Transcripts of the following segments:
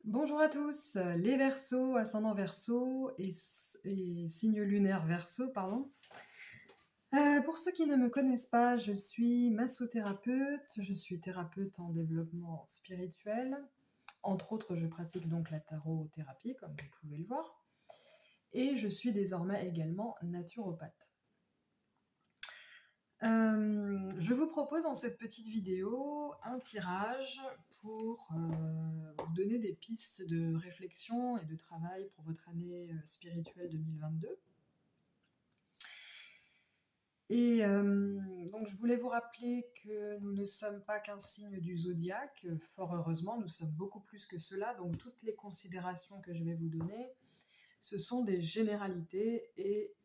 Bonjour à tous, les Verseaux, ascendant Verseau et signe lunaire Verseau, pardon. Pour ceux qui ne me connaissent pas, je suis massothérapeute, je suis thérapeute en développement spirituel. Entre autres, je pratique donc la tarothérapie, comme vous pouvez le voir, et je suis désormais également naturopathe. Je vous propose dans cette petite vidéo un tirage pour vous donner des pistes de réflexion et de travail pour votre année spirituelle 2022. Et donc je voulais vous rappeler que nous ne sommes pas qu'un signe du zodiaque, fort heureusement, nous sommes beaucoup plus que cela, donc toutes les considérations que je vais vous donner, ce sont des généralités et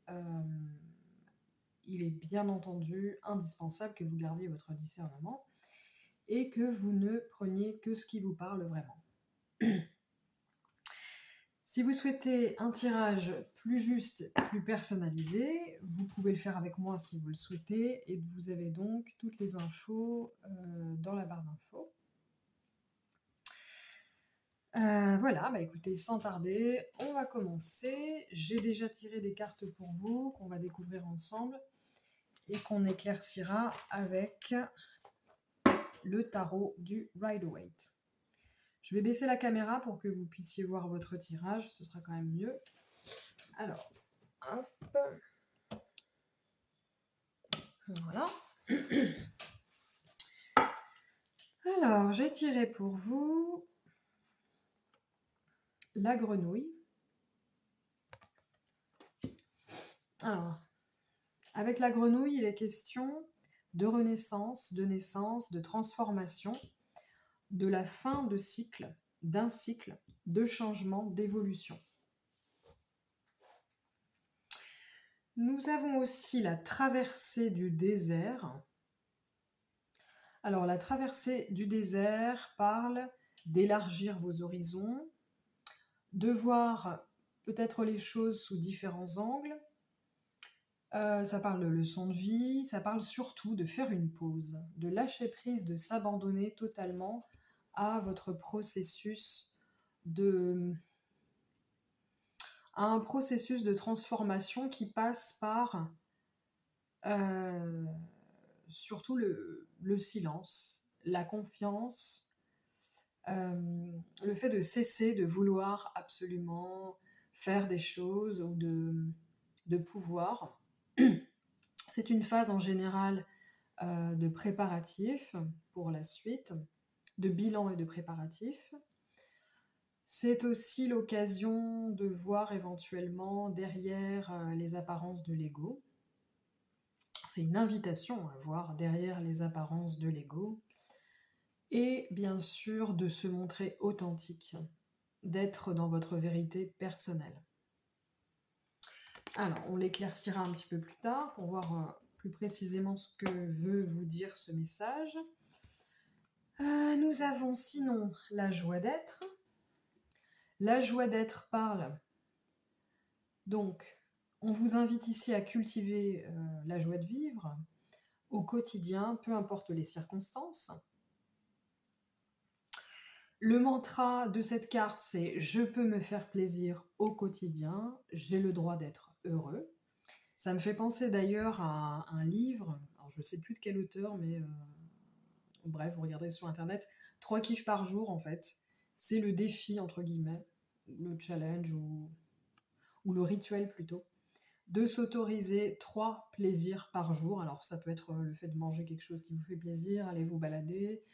il est bien entendu indispensable que vous gardiez votre discernement et que vous ne preniez que ce qui vous parle vraiment. Si vous souhaitez un tirage plus juste, plus personnalisé, vous pouvez le faire avec moi si vous le souhaitez, et vous avez donc toutes les infos dans la barre d'infos. Voilà, bah écoutez, sans tarder, on va commencer. J'ai déjà tiré des cartes pour vous, qu'on va découvrir ensemble, et qu'on éclaircira avec le tarot du Rider-Waite. Je vais baisser la caméra pour que vous puissiez voir votre tirage, ce sera quand même mieux. Alors, hop. Voilà. Alors, j'ai tiré pour vous la grenouille. Alors, avec la grenouille, il est question de renaissance, de naissance, de transformation, de la fin de cycle, d'un cycle, de changement, d'évolution. Nous avons aussi la traversée du désert. Alors, la traversée du désert parle d'élargir vos horizons, de voir peut-être les choses sous différents angles. Ça parle de leçons de vie, ça parle surtout de faire une pause, de lâcher prise, de s'abandonner totalement à votre processus à un processus de transformation qui passe par euh, surtout le silence, la confiance, le fait de cesser de vouloir absolument faire des choses ou de pouvoir. C'est une phase en général de préparatifs pour la suite, de bilan et de préparatifs. C'est aussi l'occasion de voir éventuellement derrière les apparences de l'ego. C'est une invitation à voir derrière les apparences de l'ego. Et bien sûr de se montrer authentique, d'être dans votre vérité personnelle. Alors, on l'éclaircira un petit peu plus tard pour voir plus précisément ce que veut vous dire ce message. Nous avons sinon la joie d'être. La joie d'être parle. Donc, on vous invite ici à cultiver la joie de vivre au quotidien, peu importe les circonstances. Le mantra de cette carte, c'est « Je peux me faire plaisir au quotidien, j'ai le droit d'être heureux ». Ça me fait penser d'ailleurs à un livre, alors je ne sais plus de quel auteur, mais bref, vous regarderez sur internet, 3 kiffs par jour en fait. C'est le défi, entre guillemets, le challenge ou le rituel plutôt, de s'autoriser 3 plaisirs par jour. Alors ça peut être le fait de manger quelque chose qui vous fait plaisir, aller vous balader,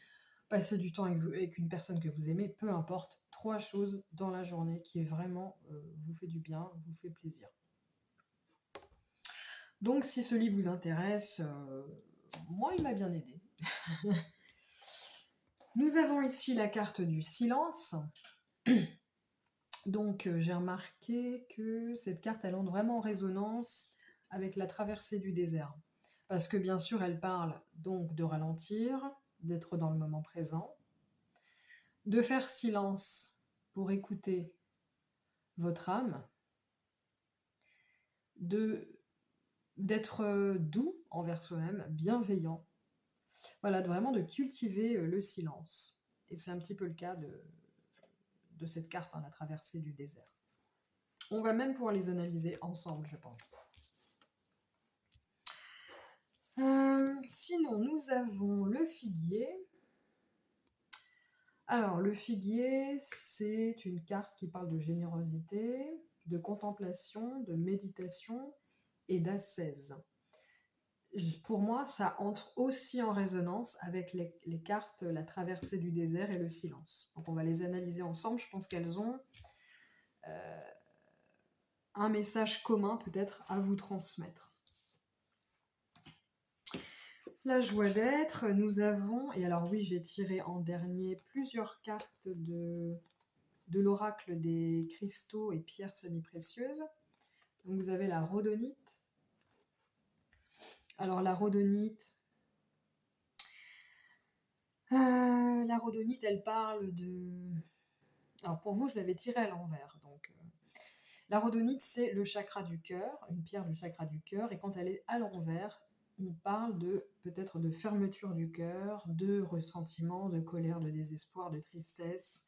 passer du temps avec une personne que vous aimez, peu importe, 3 choses dans la journée qui vraiment vous fait du bien, vous fait plaisir. Donc si ce livre vous intéresse, moi il m'a bien aidé. Nous avons ici la carte du silence. Donc j'ai remarqué que cette carte elle entre vraiment en résonance avec la traversée du désert. Parce que bien sûr elle parle donc de ralentir, d'être dans le moment présent, de faire silence pour écouter votre âme, d'être doux envers soi-même, bienveillant. Voilà, vraiment de cultiver le silence. Et c'est un petit peu le cas de cette carte, hein, la traversée du désert. On va même pouvoir les analyser ensemble, je pense. Sinon, nous avons le figuier. Alors, le figuier, c'est une carte qui parle de générosité, de contemplation, de méditation et d'ascèse. Pour moi, ça entre aussi en résonance avec les cartes la traversée du désert et le silence. Donc on va les analyser ensemble. Je pense qu'elles ont un message commun peut-être à vous transmettre. La joie d'être, nous avons, et alors oui, j'ai tiré en dernier plusieurs cartes de l'oracle des cristaux et pierres semi-précieuses. Donc vous avez la rhodonite. Alors la rhodonite, elle parle de... Alors pour vous, je l'avais tirée à l'envers. Donc la rhodonite, c'est le chakra du cœur, une pierre du chakra du cœur, et quand elle est à l'envers, on parle de peut-être de fermeture du cœur, de ressentiment, de colère, de désespoir, de tristesse.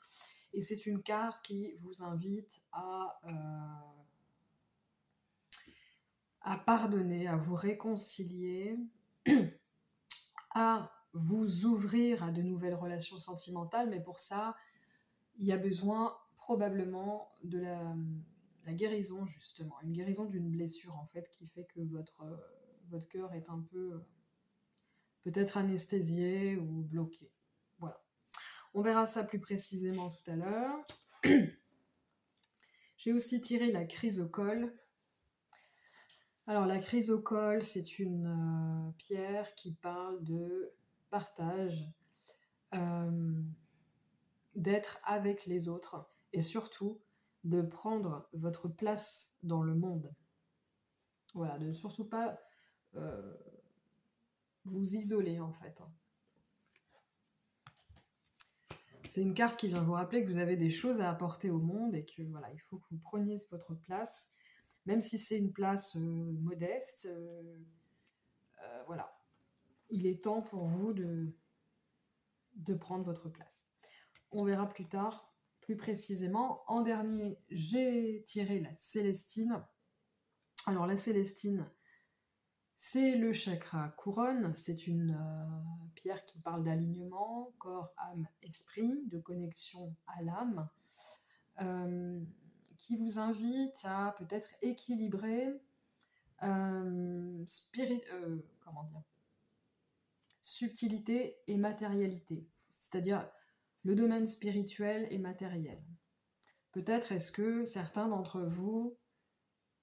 Et c'est une carte qui vous invite à pardonner, à vous réconcilier, à vous ouvrir à de nouvelles relations sentimentales, mais pour ça, il y a besoin probablement de la guérison, justement, une guérison d'une blessure, en fait, qui fait que votre cœur est un peu peut-être anesthésié ou bloqué. Voilà. On verra ça plus précisément tout à l'heure. J'ai aussi tiré la chrysocole. Alors la chrysocole, c'est une pierre qui parle de partage, d'être avec les autres et surtout de prendre votre place dans le monde. Voilà, de ne surtout pas vous isoler en fait. C'est une carte qui vient vous rappeler que vous avez des choses à apporter au monde et que voilà, il faut que vous preniez votre place, même si c'est une place modeste. Voilà, il est temps pour vous de prendre votre place. On verra plus tard, plus précisément. En dernier, j'ai tiré la Célestine. Alors la Célestine, c'est le chakra couronne, c'est une pierre qui parle d'alignement, corps, âme, esprit, de connexion à l'âme, qui vous invite à peut-être équilibrer subtilité et matérialité, c'est-à-dire le domaine spirituel et matériel. Peut-être est-ce que certains d'entre vous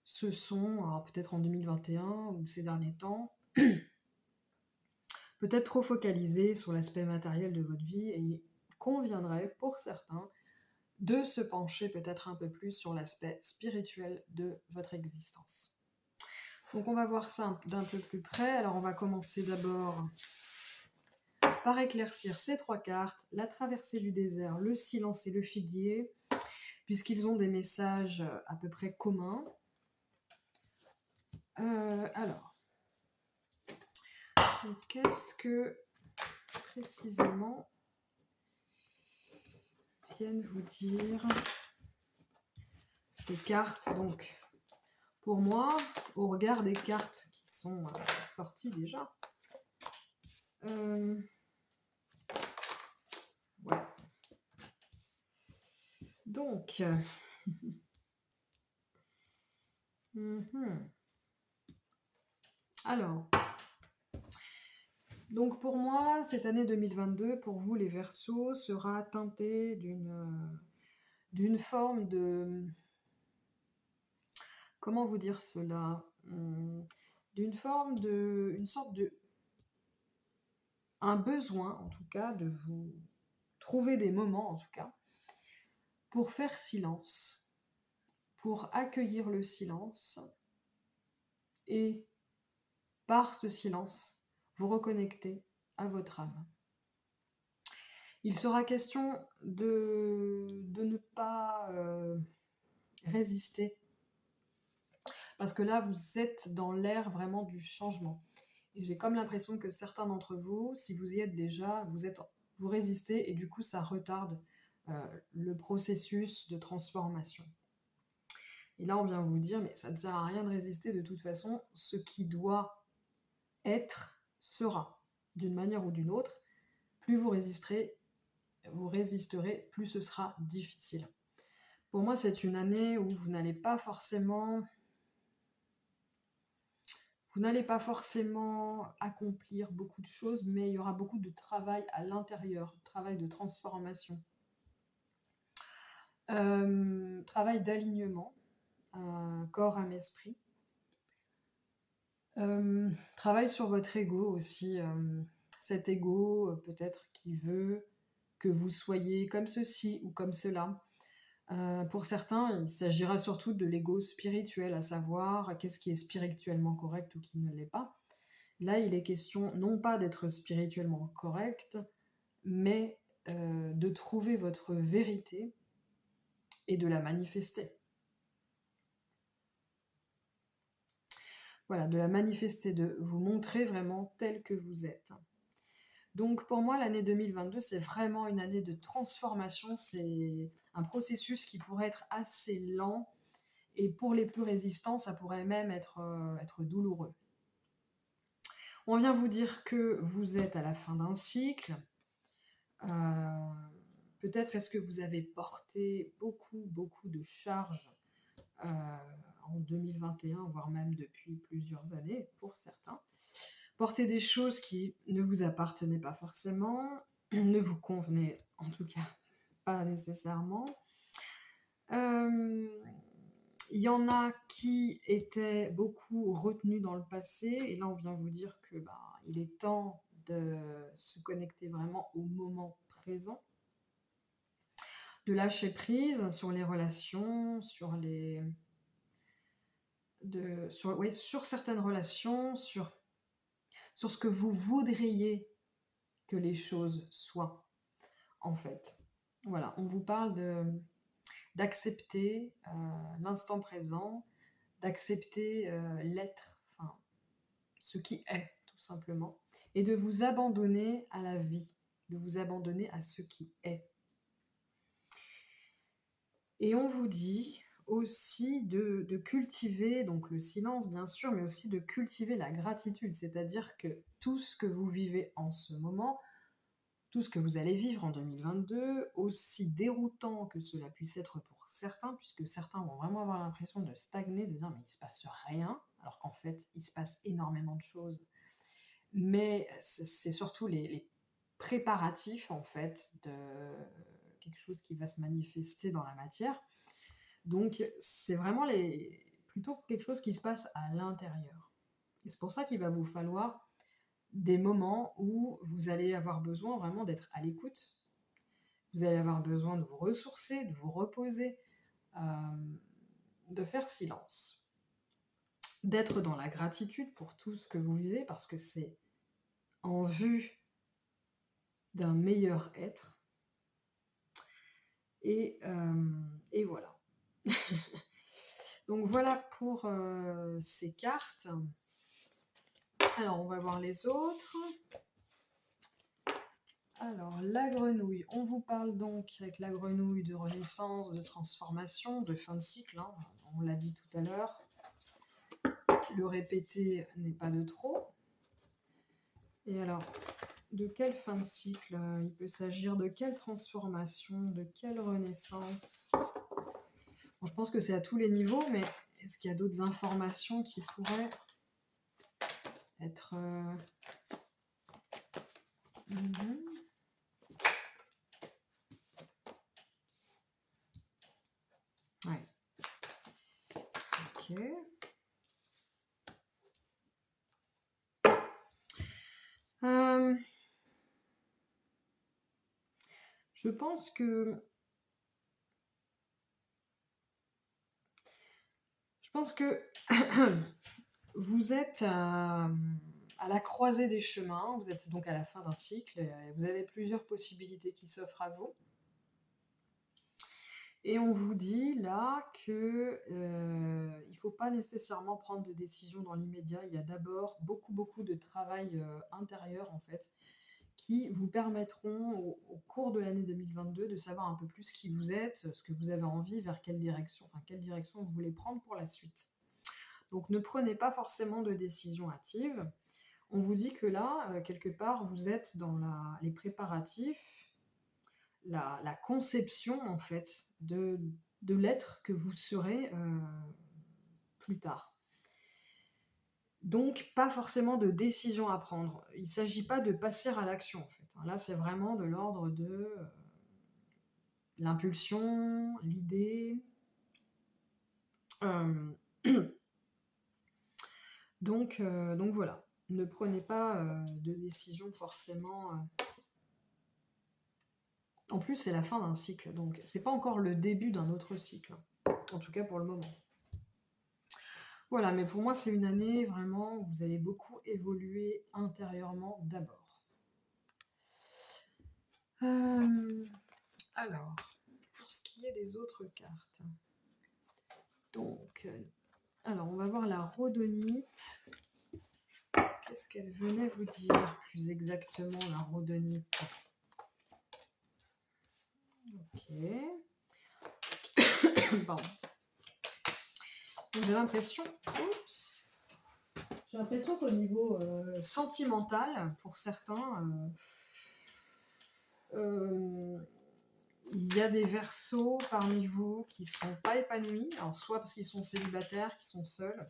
se sont, alors peut-être en 2021 ou ces derniers temps, peut-être trop focalisés sur l'aspect matériel de votre vie et il conviendrait pour certains de se pencher peut-être un peu plus sur l'aspect spirituel de votre existence. Donc on va voir ça d'un peu plus près. Alors on va commencer d'abord par éclaircir ces trois cartes, la traversée du désert, le silence et le figuier, puisqu'ils ont des messages à peu près communs. Alors, qu'est-ce que précisément viennent vous dire ces cartes? Donc, pour moi, au regard des cartes qui sont sorties déjà, ouais. Donc, alors, donc pour moi, cette année 2022, pour vous les Verseaux, sera teintée d'une forme de... Comment vous dire cela? D'une forme de... une sorte de... un besoin, en tout cas, de vous trouver des moments, en tout cas, pour faire silence, pour accueillir le silence, et par ce silence, vous reconnecter à votre âme. Il sera question de ne pas résister, parce que là, vous êtes dans l'ère vraiment du changement. Et j'ai comme l'impression que certains d'entre vous, si vous y êtes déjà, vous résistez et du coup, ça retarde le processus de transformation. Et là, on vient vous dire, mais ça ne sert à rien de résister, de toute façon, ce qui doit être sera, d'une manière ou d'une autre. Plus vous résisterez, plus ce sera difficile. Pour moi, c'est une année où vous n'allez pas forcément accomplir beaucoup de choses, mais il y aura beaucoup de travail à l'intérieur, travail de transformation, travail d'alignement, corps, âme, esprit. Travail sur votre ego aussi, cet ego peut-être qui veut que vous soyez comme ceci ou comme cela. Pour certains, il s'agira surtout de l'ego spirituel, à savoir qu'est-ce qui est spirituellement correct ou qui ne l'est pas. Là, il est question non pas d'être spirituellement correct, mais de trouver votre vérité et de la manifester. Voilà, de la manifester, de vous montrer vraiment tel que vous êtes. Donc pour moi, l'année 2022, c'est vraiment une année de transformation. C'est un processus qui pourrait être assez lent et pour les plus résistants, ça pourrait même être douloureux. On vient vous dire que vous êtes à la fin d'un cycle. Peut-être est-ce que vous avez porté beaucoup de charges en 2021, voire même depuis plusieurs années pour certains. Porter des choses qui ne vous appartenaient pas forcément, ne vous convenaient en tout cas pas nécessairement. Il y en a qui étaient beaucoup retenus dans le passé, et là on vient vous dire que il est temps de se connecter vraiment au moment présent, de lâcher prise sur les relations, sur certaines relations, sur ce que vous voudriez que les choses soient, en fait. Voilà, on vous parle d'accepter l'instant présent, d'accepter l'être, enfin, ce qui est, tout simplement, et de vous abandonner à la vie, de vous abandonner à ce qui est. Et on vous dit aussi de cultiver, donc le silence bien sûr, mais aussi de cultiver la gratitude, c'est-à-dire que tout ce que vous vivez en ce moment, tout ce que vous allez vivre en 2022, aussi déroutant que cela puisse être pour certains, puisque certains vont vraiment avoir l'impression de stagner, de dire mais il se passe rien, alors qu'en fait il se passe énormément de choses, mais c'est surtout les préparatifs en fait de quelque chose qui va se manifester dans la matière. Donc c'est vraiment plutôt quelque chose qui se passe à l'intérieur. Et c'est pour ça qu'il va vous falloir des moments où vous allez avoir besoin vraiment d'être à l'écoute. Vous allez avoir besoin de vous ressourcer, de vous reposer, de faire silence, d'être dans la gratitude pour tout ce que vous vivez, parce que c'est en vue d'un meilleur être. Et voilà. Donc voilà pour ces cartes. Alors, on va voir les autres. Alors, la grenouille. On vous parle donc avec la grenouille de renaissance, de transformation, de fin de cycle. Hein. On l'a dit tout à l'heure. Le répéter n'est pas de trop. Et alors, de quelle fin de cycle il peut s'agir? De quelle transformation? De quelle renaissance? Bon, je pense que c'est à tous les niveaux, mais est-ce qu'il y a d'autres informations qui pourraient être... Ouais. Ok. Je pense que vous êtes à la croisée des chemins, vous êtes donc à la fin d'un cycle, et vous avez plusieurs possibilités qui s'offrent à vous. Et on vous dit là que il ne faut pas nécessairement prendre de décision dans l'immédiat. Il y a d'abord beaucoup de travail intérieur en fait qui vous permettront au cours de l'année 2022 de savoir un peu plus qui vous êtes, ce que vous avez envie, vers quelle direction vous voulez prendre pour la suite. Donc ne prenez pas forcément de décision hâtive. On vous dit que là, quelque part, vous êtes dans les préparatifs, la conception en fait de l'être que vous serez plus tard. Donc, pas forcément de décision à prendre. Il ne s'agit pas de passer à l'action, en fait. Là, c'est vraiment de l'ordre de l'impulsion, l'idée. Euh, donc voilà. Ne prenez pas de décision forcément. En plus, c'est la fin d'un cycle, donc c'est pas encore le début d'un autre cycle. En tout cas pour le moment. Voilà, mais pour moi, c'est une année vraiment où vous allez beaucoup évoluer intérieurement d'abord. Alors, pour ce qui est des autres cartes. Donc, alors on va voir la rhodonite. Qu'est-ce qu'elle venait vous dire plus exactement, la rhodonite? Ok. Pardon. J'ai l'impression qu'au niveau sentimental, pour certains, il y a des Verseaux parmi vous qui ne sont pas épanouis, alors soit parce qu'ils sont célibataires, qui sont seuls,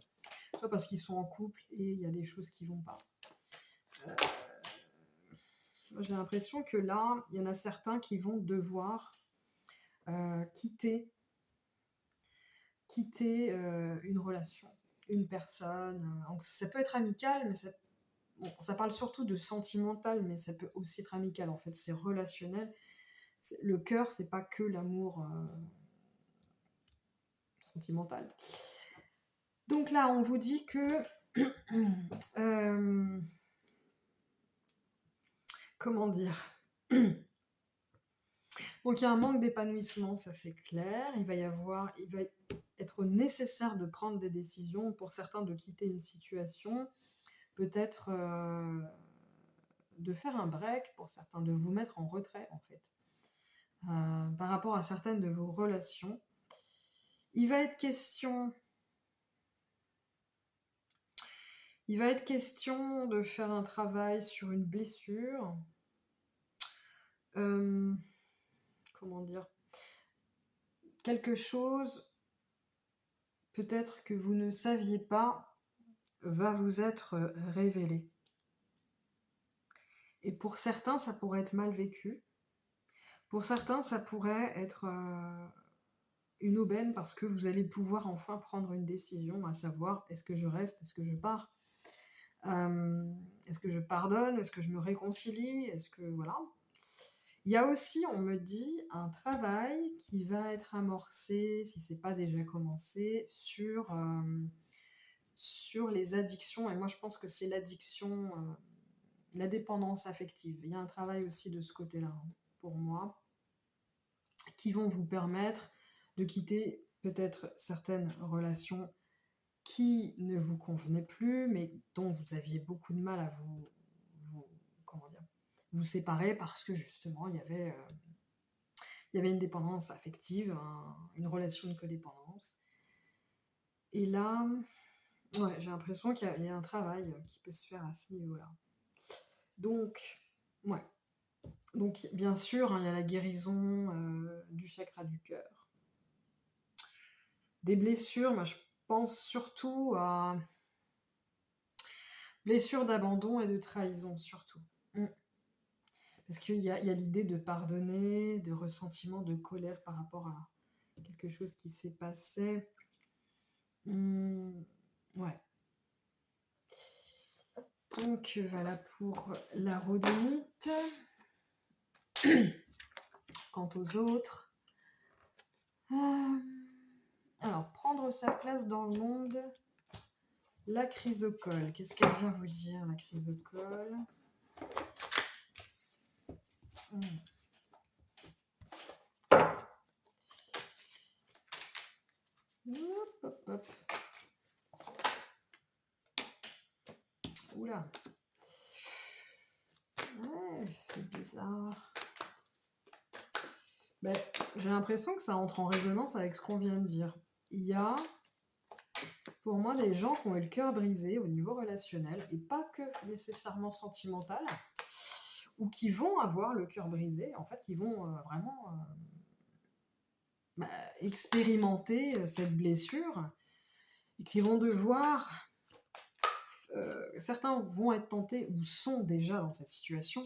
soit parce qu'ils sont en couple et il y a des choses qui ne vont pas. Moi, j'ai l'impression que là, il y en a certains qui vont devoir quitter une relation, une personne. Donc, ça peut être amical, mais ça parle surtout de sentimental, mais ça peut aussi être amical. En fait, c'est relationnel. Le cœur, c'est pas que l'amour sentimental. Donc là, on vous dit que comment dire? Donc il y a un manque d'épanouissement, ça c'est clair. Il va être nécessaire de prendre des décisions, pour certains de quitter une situation, peut-être de faire un break, pour certains de vous mettre en retrait en fait, par rapport à certaines de vos relations. Il va être question de faire un travail sur une blessure. Comment dire? Quelque chose, peut-être que vous ne saviez pas, va vous être révélé. Et pour certains, ça pourrait être mal vécu. Pour certains, ça pourrait être une aubaine parce que vous allez pouvoir enfin prendre une décision, à savoir, est-ce que je reste, est-ce que je pars, est-ce que je pardonne, est-ce que je me réconcilie, est-ce que voilà. Il y a aussi, on me dit, un travail qui va être amorcé, si c'est pas déjà commencé, sur les addictions. Et moi, je pense que c'est l'addiction, la dépendance affective. Il y a un travail aussi de ce côté-là, pour moi, qui vont vous permettre de quitter peut-être certaines relations qui ne vous convenaient plus, mais dont vous aviez beaucoup de mal à vous séparer parce que justement il y avait une dépendance affective, une relation de codépendance. Et là, ouais, j'ai l'impression qu'il y a un travail qui peut se faire à ce niveau-là. Donc, ouais. Donc, bien sûr, il y a la guérison du chakra du cœur. Des blessures, moi je pense surtout à blessures d'abandon et de trahison, surtout. Parce qu'il y a l'idée de pardonner, de ressentiment, de colère par rapport à quelque chose qui s'est passé. Ouais. Donc voilà pour la rhodonite. Quant aux autres, alors prendre sa place dans le monde, la chrysocole. Qu'est-ce qu'elle vient vous dire, la chrysocole? Hop, hop, hop. Oula. Ouais, bizarre. Ben, j'ai l'impression que ça entre en résonance avec ce qu'on vient de dire. Il y a, pour moi, des gens qui ont eu le cœur brisé au niveau relationnel, et pas que nécessairement sentimental, ou qui vont avoir le cœur brisé, en fait, qui vont vraiment expérimenter cette blessure, et qui vont devoir... certains vont être tentés, ou sont déjà dans cette situation,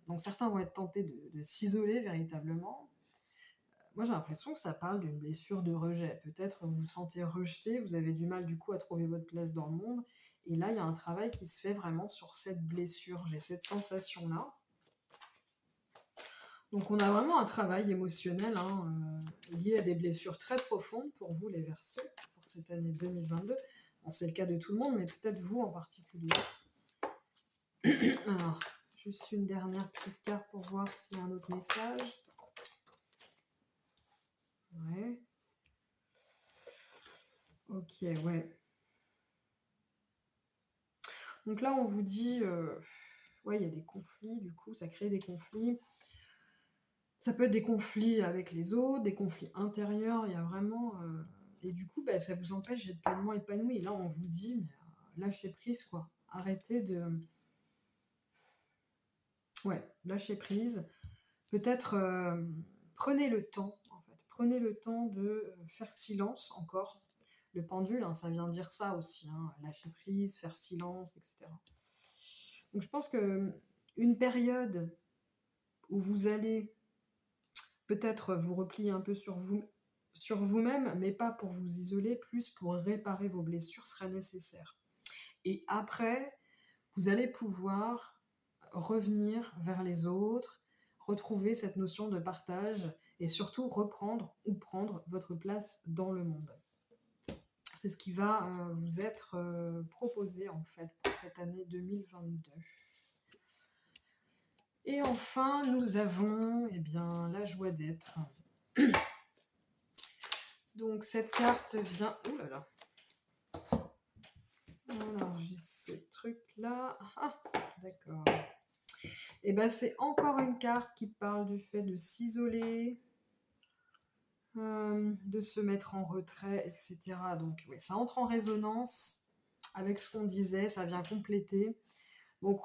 donc certains vont être tentés de s'isoler véritablement. Moi, j'ai l'impression que ça parle d'une blessure de rejet. Peut-être vous vous sentez rejeté, vous avez du mal du coup à trouver votre place dans le monde. Et là, il y a un travail qui se fait vraiment sur cette blessure. J'ai cette sensation-là. Donc, on a vraiment un travail émotionnel lié à des blessures très profondes pour vous, les Verseaux, pour cette année 2022. Bon, c'est le cas de tout le monde, mais peut-être vous en particulier. Alors, juste une dernière petite carte pour voir s'il y a un autre message. Ouais. Ok, ouais. Donc là, on vous dit, ouais, il y a des conflits, du coup, ça crée des conflits. Ça peut être des conflits avec les autres, des conflits intérieurs, il y a vraiment... et du coup, bah, ça vous empêche d'être pleinement épanoui. Et là, on vous dit, mais, lâchez prise, quoi. Arrêtez de... Ouais, lâchez prise. Peut-être prenez le temps, en fait. Prenez le temps de faire silence encore. Le pendule, hein, ça vient dire ça aussi. Lâcher prise, faire silence, etc. Donc je pense que une période où vous allez peut-être vous replier un peu sur vous-même, mais pas pour vous isoler, plus pour réparer vos blessures sera nécessaire. Et après, vous allez pouvoir revenir vers les autres, retrouver cette notion de partage et surtout reprendre ou prendre votre place dans le monde. C'est ce qui va vous être proposé en fait pour cette année 2022. Et enfin, nous avons la joie d'être. Donc cette carte vient... Ouh là là. Alors j'ai ce truc là. Ah, d'accord. Et ben c'est encore une carte qui parle du fait de s'isoler, de se mettre en retrait, etc. Donc oui, ça entre en résonance avec ce qu'on disait, ça vient compléter. Donc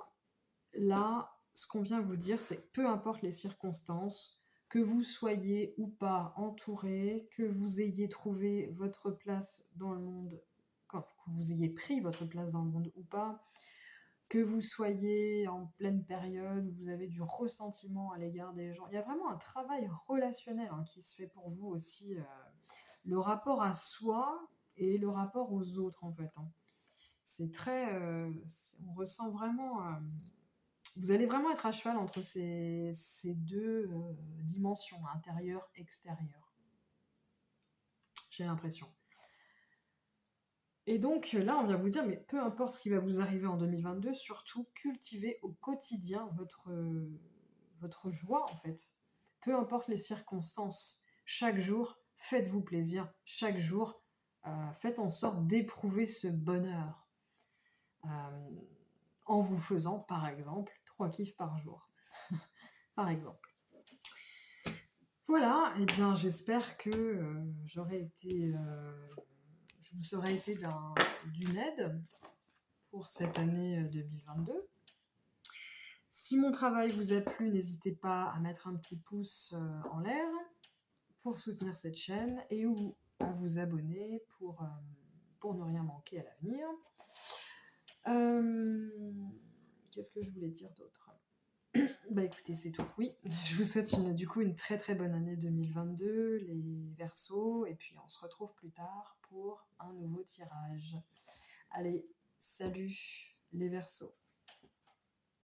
là, ce qu'on vient vous dire, c'est que peu importe les circonstances, que vous soyez ou pas entouré, que vous ayez trouvé votre place dans le monde, que vous ayez pris votre place dans le monde ou pas, que vous soyez en pleine période où vous avez du ressentiment à l'égard des gens. Il y a vraiment un travail relationnel qui se fait pour vous aussi. Le rapport à soi et le rapport aux autres, en fait. C'est très... on ressent vraiment... vous allez vraiment être à cheval entre ces deux dimensions, intérieure, extérieure. J'ai l'impression. Et donc là, on vient vous dire, mais peu importe ce qui va vous arriver en 2022, surtout cultivez au quotidien votre joie, en fait. Peu importe les circonstances, chaque jour, faites-vous plaisir. Chaque jour, faites en sorte d'éprouver ce bonheur. En vous faisant, par exemple, 3 kiffs par jour. Par exemple. Voilà, et bien j'espère que je vous serai été d'une aide pour cette année 2022. Si mon travail vous a plu, n'hésitez pas à mettre un petit pouce en l'air pour soutenir cette chaîne et ou à vous abonner pour ne rien manquer à l'avenir. Qu'est-ce que je voulais dire d'autre ? Bah écoutez, c'est tout. Oui, je vous souhaite du coup une très très bonne année 2022, les Verseaux, et puis on se retrouve plus tard pour un nouveau tirage. Allez, salut les Verseaux.